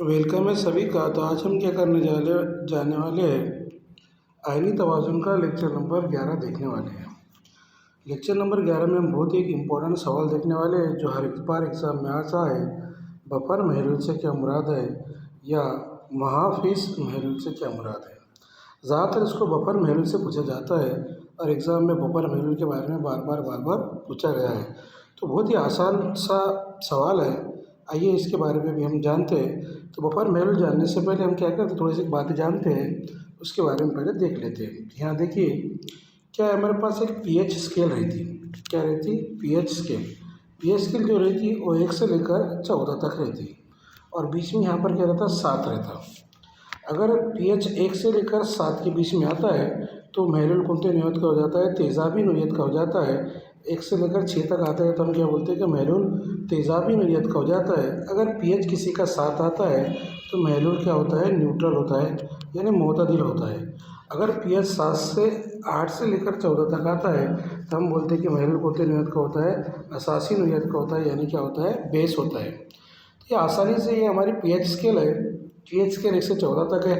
Welcome है सभी का। तो आज हम क्या करने जाने वाले हैं, आयनी तवाज़ुन का लेक्चर नंबर 11 देखने वाले हैं। लेक्चर नंबर 11 में हम बहुत ही एक इम्पोर्टेंट सवाल देखने वाले हैं जो हर एक बार एग्ज़ाम में आता है। बफर महलूल से क्या मुराद है या महाफिज महलूल से क्या मुराद है। ज़्यादातर इसको बफर महलूल से पूछा जाता है और एग्ज़ाम में बफर महलूल के बारे में बार बार पूछा गया है। तो बहुत ही आसान सा सवाल है, आइए इसके बारे में भी हम जानते हैं। तो बफर महलूल जानने से पहले हम क्या करते हैं, थोड़ी सी बातें जानते हैं, उसके बारे में पहले देख लेते हैं। यहाँ देखिए, क्या है, हमारे पास एक पीएच स्केल रहती। क्या रहती? PH scale. पीएच स्केल जो रहती वो 1 से लेकर 14 तक रहती और बीच में यहाँ पर क्या रहता, 7 रहता। अगर पीएच 1 से लेकर 7 के बीच में आता है तो महलूल कुंते नोयत का हो जाता है, तेज़ाबी नोयत का हो जाता है। 1 से लेकर 6 तक आता है तो हम क्या बोलते हैं कि महलूल तेज़ाबी नोयत का हो जाता है। अगर पीएच किसी का 7 आता है तो महलूल क्या होता है, न्यूट्रल होता है, यानी मोतदिल होता है। अगर पीएच 7 से 8 से लेकर 14 तक आता है तो हम बोलते हैं कि महलूल कुंते नोयत का होता है, असासी नोयत का होता है, यानी क्या होता है, बेस होता है। ये आसानी से ये हमारी पीएच स्केल है। पीएच स्केल 1 से 14 तक है।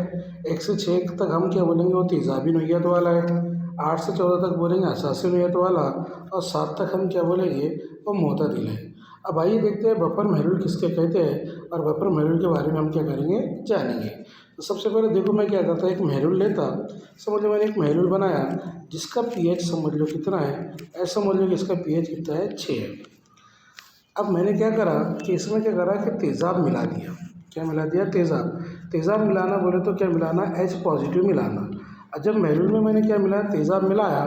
1 से 6 तक हम क्या बोलेंगे, वो तेज़ाबी नोयत वाला है। 8 से 14 तक बोलेंगे असासी नोयत वाला और 7 तक हम क्या बोलेंगे, वो मोतदिल है। अब आइए देखते हैं बफर महलूल किसके कहते हैं और बफर महलूल के बारे में हम क्या करेंगे, जानेंगे। तो सबसे पहले देखो, मैं क्या करता, एक महलूल लेता। समझ लो मैंने एक महलूल बनाया जिसका पीएच समझ लो कितना है, ऐसा समझ लो कि इसका पीएच कितना है, 6 है। अब मैंने क्या करा कि इसमें क्या करा कि तेज़ाब मिला दिया। क्या मिला दिया? तेज़ाब। तेज़ाब मिलाना बोले तो क्या मिलाना, H पॉजिटिव मिलाना। और जब महलूल में मैंने क्या मिलाया, तेज़ाब मिलाया,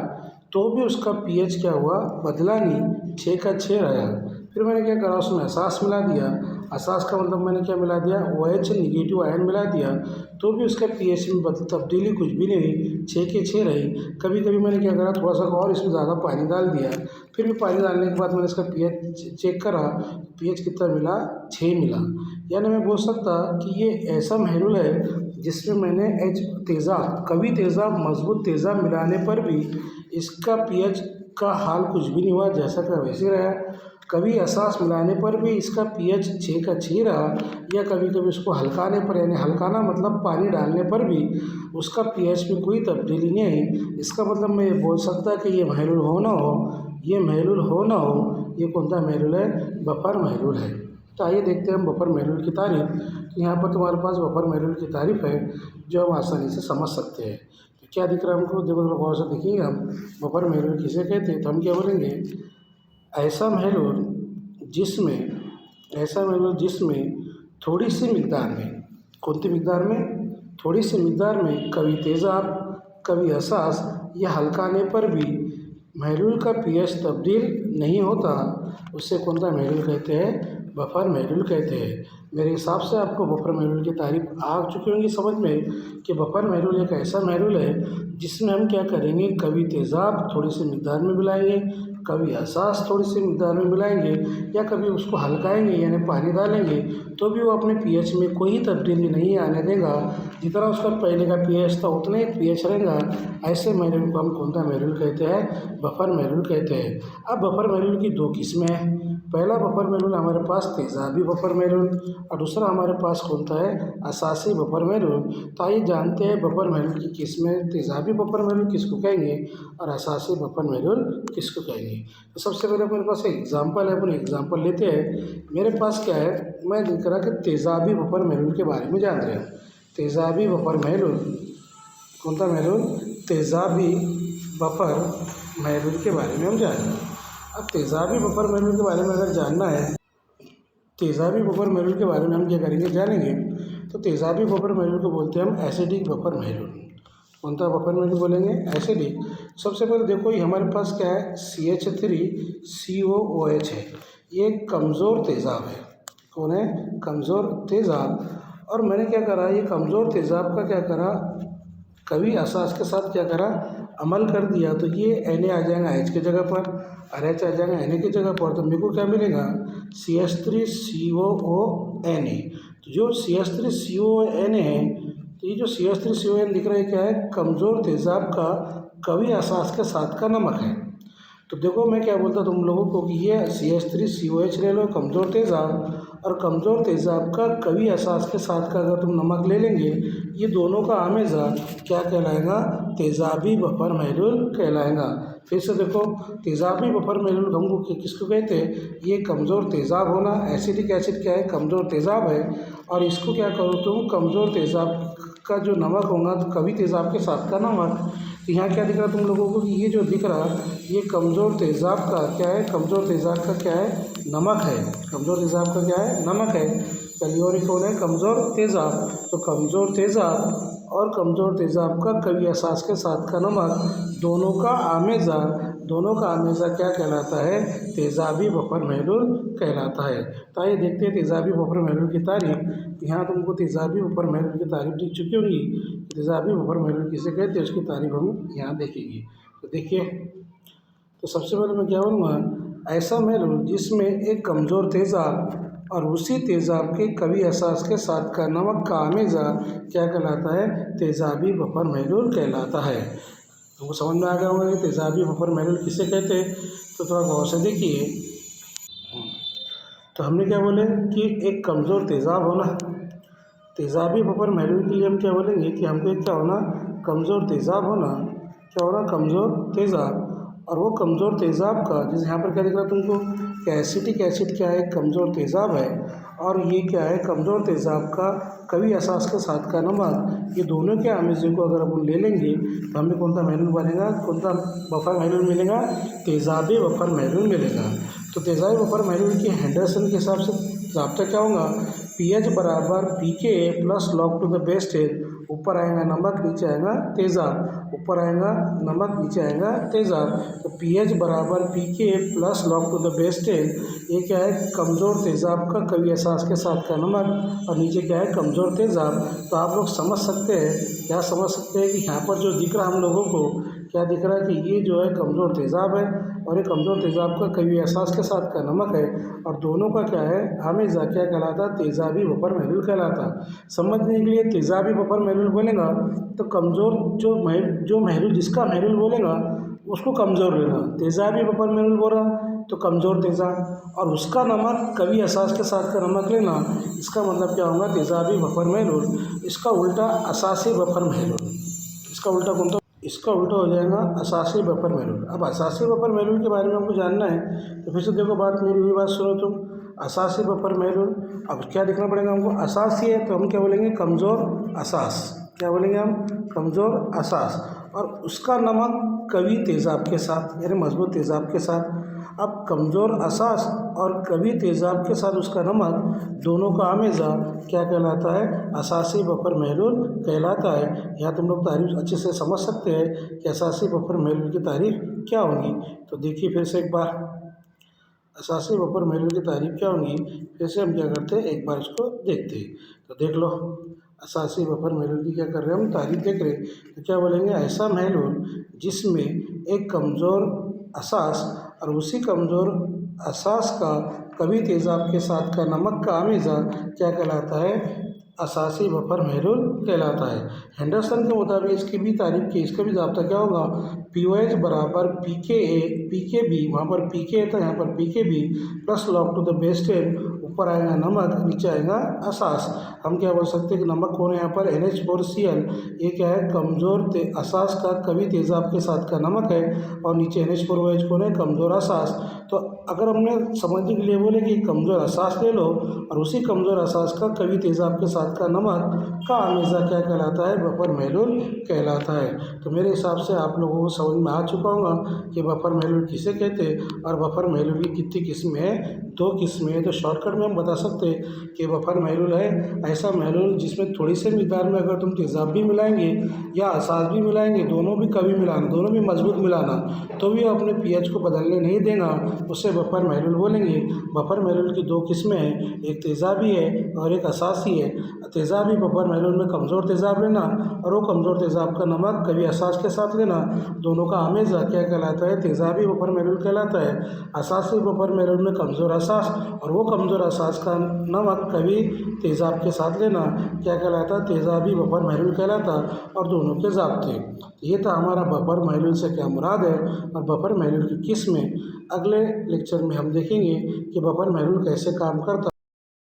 तो भी उसका पीएच क्या हुआ, बदला नहीं, 6 का 6 रहा। फिर मैंने क्या करा, उसमें एहसास मिला दिया। एहसास का मतलब मैंने क्या मिला दिया, OH निगेटिव आयन मिला दिया, तो भी उसका पीएच में तब्दीली कुछ भी नहीं हुई, 6 के 6 रही। कभी कभी मैंने क्या करा, थोड़ा सा और इसमें ज़्यादा पानी डाल दिया। फिर भी पानी डालने के बाद मैंने इसका पीएच चेक करा, पीएच कितना मिला, 6 मिला। यानी मैं बोल सकता कि ये ऐसा महलूल है जिसमें मैंने H तेज़ाब, कभी तेज़ाब, मजबूत तेज़ाब मिलाने पर भी इसका पीएच का हाल कुछ भी नहीं हुआ, जैसा का वैसे रहा। कभी एहसास मिलाने पर भी इसका पीएच 6 का 6 रहा, या कभी कभी उसको हल्काने पर, यानी हल्काना मतलब पानी डालने पर भी उसका पीएच में कोई तब्दीली नहीं आई। इसका मतलब मैं ये बोल सकता कि ये महलूल हो ना हो, ये महलूल हो ना हो, ये कौन सा महलूल है, बफर महलूल है। तो आइए देखते हैं हम बफर महलूल की तारीफ। तो यहाँ पर तुम्हारे पास बफर महलूल की तारीफ है जो हम आसानी से समझ सकते हैं। तो क्या दिख रहा है हमको, देखो थोड़ा गौर से देखिए। हम बफर महलूल किसे कहते हैं, तो हम क्या बोलेंगे, ऐसा महलूल जिसमें थोड़ी सी मिकदार में, कौन सी मिकदार में, थोड़ी सी मिकदार में कभी तेज़ाब, कभी एहसास या हल्काने पर भी महलूल का पीएच तब्दील नहीं होता, उससे कौन सा महलूल कहते हैं, बफर महलूल कहते हैं। मेरे हिसाब से आपको बफर महलूल की तारीफ आ चुकी होंगी समझ में कि बफर महलूल एक ऐसा महलूल है जिसमें हम क्या करेंगे, कभी तेज़ाब थोड़ी सी मिकदार में मिलाएंगे, कभी एहसास थोड़ी सी मिकदार में मिलाएंगे, या कभी उसको हल्काएंगे यानी पानी डालेंगे, तो भी वो अपने पीएच में कोई तब्दीली नहीं आने देगा। जितना उसका पहले का पीएच था उतना ही पीएच रहेगा। ऐसे महलूल को हम कौन सा महलूल कहते हैं, बफर महलूल कहते हैं। अब बफर महलूल की 2 किस्में हैं। पहला बफर महलूल हमारे पास तेज़ाबी बफर महलूल और दूसरा हमारे पास कौन सा है, असासी बफर महलूल। तो आइए जानते हैं बफर महलूल की किस्में, तेज़ाबी बफर महलूल किसको कहेंगे और असासी बफर महलूल किसको कहेंगे। तो सबसे पहले मेरे पास एक एग्जाम्पल है, अपने एग्जाम्पल लेते हैं। मेरे पास क्या है, मैं दिख रहा कि तेज़ाबी बफर महलूल के बारे में जान रहे हैं। तेज़ाबी बफर महलूल, कौन सा महलूल, तेज़ाबी बफर महलूल के बारे में हम जान रहे हैं। अब तेज़ाबी बफर महलूल के बारे में अगर जानना है, तेज़ाबी बफर महलूल के बारे में हम क्या करेंगे, जानेंगे। तो तेज़ाबी बफर महलूल को बोलते हैं हम एसिडिक बफर महलूल। कौन सा बफर महलूल बोलेंगे, एसिडिक। सबसे पहले देखो ये हमारे पास क्या है, CH3COOH है। ये कमज़ोर तेज़ाब है। कौन है, कमज़ोर तेज़ाब। और मैंने क्या करा, ये कमज़ोर तेज़ाब का क्या करा, कभी एहसास के साथ क्या करा, अमल कर दिया, तो ये Na आ जाएगा H की जगह पर और H आ जाएगा Na की जगह पर। तो मेरे को क्या मिलेगा, CH3COONA। तो जो CH3COONA है, तो ये जो CH3CON दिख रहा है क्या है, कमज़ोर तेज़ाब का कभी एहसास के साथ का नमक है। तो देखो मैं क्या बोलता तुम लोगों को कि ये CH3COH ले लो, कमज़ोर तेज़ाब, और कमज़ोर तेज़ाब का कवी असास के साथ का अगर तुम नमक ले लेंगे, ये दोनों का आमेज़ा क्या कहलाएगा? तेज़ाबी बफर महलूल कहलाएगा। फिर से देखो, तेज़ाबी बफर महलूल हमको किसको कहते हैं? ये कमज़ोर तेज़ाब होना, एसिटिक एसिड क्या है? कमज़ोर तेज़ाब है। और इसको क्या करो तुम? कमज़ोर तेज़ाब का जो नमक होगा तो कभी तेज़ाब के साथ का नमक। तो यहाँ क्या दिख रहा तुम लोगों को कि ये जो दिख रहा ये कमज़ोर तेज़ाब का क्या है? कमज़ोर तेज़ाब का क्या है? नमक है। कमज़ोर तेज़ाब का क्या है? नमक है। पहली और एक कौन है? कमज़ोर तेज़ाब। तो कमज़ोर तेज़ाब और कमज़ोर तेज़ाब का कवी असास के साथ का नमक, दोनों का आमेज़ा क्या कहलाता है? तेज़ाबी बफर महलूल कहलाता है। तो आइए देखते हैं तेज़ाबी बफर महलूल की तारीफ। यहाँ तुमको तेज़ाबी बफर महलूल की तारीफ दिख चुकी होगी। तेज़ाबी बफर महलूल किसे कहते हैं उसकी तारीफ हम यहाँ देखेंगे। तो देखिए, तो सबसे पहले मैं क्या बोलूँगा? ऐसा महलूल जिसमें एक कमज़ोर तेज़ाब और उसी तेज़ाब के कवी असास के साथ का नमक का आमेज़ा क्या कहलाता है? तेज़ाबी बफर महलूल कहलाता है। तुमको समझ में आ गया होगा कि तेज़ाबी बफर महलूल किसे कहते हैं। तो थोड़ा गौर से देखिए। तो हमने क्या बोले कि एक कमज़ोर तेज़ाब होना। तेज़ाबी बफर महलूल के लिए हम क्या बोलेंगे कि हमको एक क्या होना? कमज़ोर तेज़ाब होना। क्या होना? कमज़ोर तेज़ाब। और वो कमज़ोर तेज़ाब का, जैसे यहाँ पर क्या दिख रहा है तुमको कि एसिटिक एसिड क्या है? कमज़ोर तेज़ाब है। और ये क्या है? कमज़ोर तेज़ाब का कवी असास के साथ का नमक। ये दोनों के आमेज़े को अगर अपन ले लेंगे तो हमें कौन सा महलूल बनेगा? कौन सा बफर महलूल मिलेगा? तेज़ाबी बफर महलूल मिलेगा। तो तेज़ाबी बफर महलूल की हेंडरसन के हिसाब से ज़ाब्ता क्या होगा? pH बराबर pKa plus log to the base 10। ऊपर आएगा नमक, नीचे आएगा तेज़ाब। ऊपर आएगा नमक, नीचे आएगा तेज़ाब। तो pH बराबर pKa plus log to the base 10। ये क्या है? कमज़ोर तेज़ाब का कवी असास के साथ का नमक और नीचे क्या है? कमज़ोर तेज़ाब। तो आप लोग समझ सकते हैं, क्या समझ सकते हैं कि यहाँ पर जो दिख रहा हम लोगों को क्या दिख रहा है कि ये जो है कमज़ोर तेज़ाब है और ये कमज़ोर तेज़ाब का कवी एहसास के साथ का नमक है। और दोनों का क्या है? आमेज़ा क्या कहलाता? तेज़ाबी बफर महलूल कहलाता। समझने के लिए तेज़ाबी बफर महलूल बोलेगा तो कमज़ोर जो महलूल जिसका महलूल बोलेगा उसको कमज़ोर लेना। तेज़ाबी बफर महलूल बोल रहा तो कमज़ोर तेज़ाब और उसका नमक कवी एहसास के साथ का नमक लेना। इसका मतलब क्या होगा? तेज़ाबी बफर महलूल। इसका उल्टा असासी बफर महलूल। इसका उल्टा कौन? इसका उल्टा हो जाएगा असासी बफर महलूल। अब असासी बफर महलूल के बारे में हमको जानना है तो फिर से देखो बात मेरी हुई बात सुनो तुम। असासी बफर महलूल, अब क्या लिखना पड़ेगा हमको? असासी है तो हम क्या बोलेंगे? कमज़ोर असास। क्या बोलेंगे हम? कमज़ोर असास। और उसका नमक कवी तेज़ाब के साथ, यानी मजबूत तेज़ाब के साथ। अब कमज़ोर असास और कवी तेज़ाब के साथ उसका नमक, दोनों का आमेज़ा क्या कहलाता है? असासी बफर महलूल कहलाता है। यहाँ तुम लोग तारीफ अच्छे से समझ सकते हैं कि असासी बफर महलूल की तारीफ क्या होगी। तो देखिए फिर से एक बार, असासी बफर महलूल की तारीफ क्या होगी। फिर से हम क्या करते हैं, एक बार इसको देखते हैं। तो देख लो, असासी बफर महलूल की क्या कर रहे हैं हम? तारीफ देख रहे हैं। तो क्या बोलेंगे? ऐसा महलूल जिसमें एक कमज़ोर असास और उसी कमज़ोर असास का कवी तेज़ाब के साथ का नमक का आमेज़ा क्या कहलाता है? असासी बफर महलूल कहलाता है। हेंडरसन के मुताबिक इसकी भी तारीफ की, इसका भी ज़ाब्ता क्या होगा? pOH बराबर pKb, वहाँ पर pK है तो यहाँ पर pKb plus log to the base 10। ऊपर आएगा नमक, नीचे आएगा असास। हम क्या बोल सकते हैं कि नमक कौन है यहाँ पर? NH4Cl। ये क्या है? कमज़ोर असास का कवी तेज़ाब के साथ का नमक है और नीचे NH4OH कौन है? कमज़ोर असास। तो अगर हमने समझने के लिए बोले कि कमज़ोर असास ले लो और उसी कमज़ोर असास का कवी तेज़ाब के साथ का नमक का आमेज़ा क्या कहलाता है? बफर महलूल कहलाता है। तो मेरे हिसाब से आप लोगों को समझ में आ चुका होगा कि बफर महलूल किसे कहते हैं और बफर महलूल की कितनी किस्में हैं? 2 किस्में हैं। तो शॉर्टकट में हम बता सकते हैं कि बफर महलूल है ऐसा महलूल जिसमें थोड़ी सी मिक़दार में अगर तुम तेज़ाब भी मिलाएंगे या असास भी मिलाएंगे, दोनों भी कभी मिलाना, दोनों भी मजबूत मिलाना, तो भी अपने pH को बदलने नहीं देगा, उसे बफर महलूल बोलेंगे। बफर महलूल की 2 किस्में हैं, एक तेज़ाबी है और एक असासी है। तेज़ाबी बफर महलूल में कमज़ोर तेज़ाब लेना और वो कमज़ोर तेज़ाब का नमक कभी असास के साथ लेना। दोनों का आमेज़ा क्या कहलाता है? तेज़ाबी बफर महलूल कहलाता है। असासी बफर महलूल में कमज़ोर असास और वो कमज़ोर असास का नमक कभी तेज़ाब के साथ लेना क्या कहलाता? तेज़ाबी बफर महलूल कहलाता। और दोनों के ज़ाब्ते। ये था हमारा बफर महलूल से क्या मुराद है और बफर महलूल की किस्में। अगले लेक्चर में हम देखेंगे कि बफर महलूल कैसे काम करता है।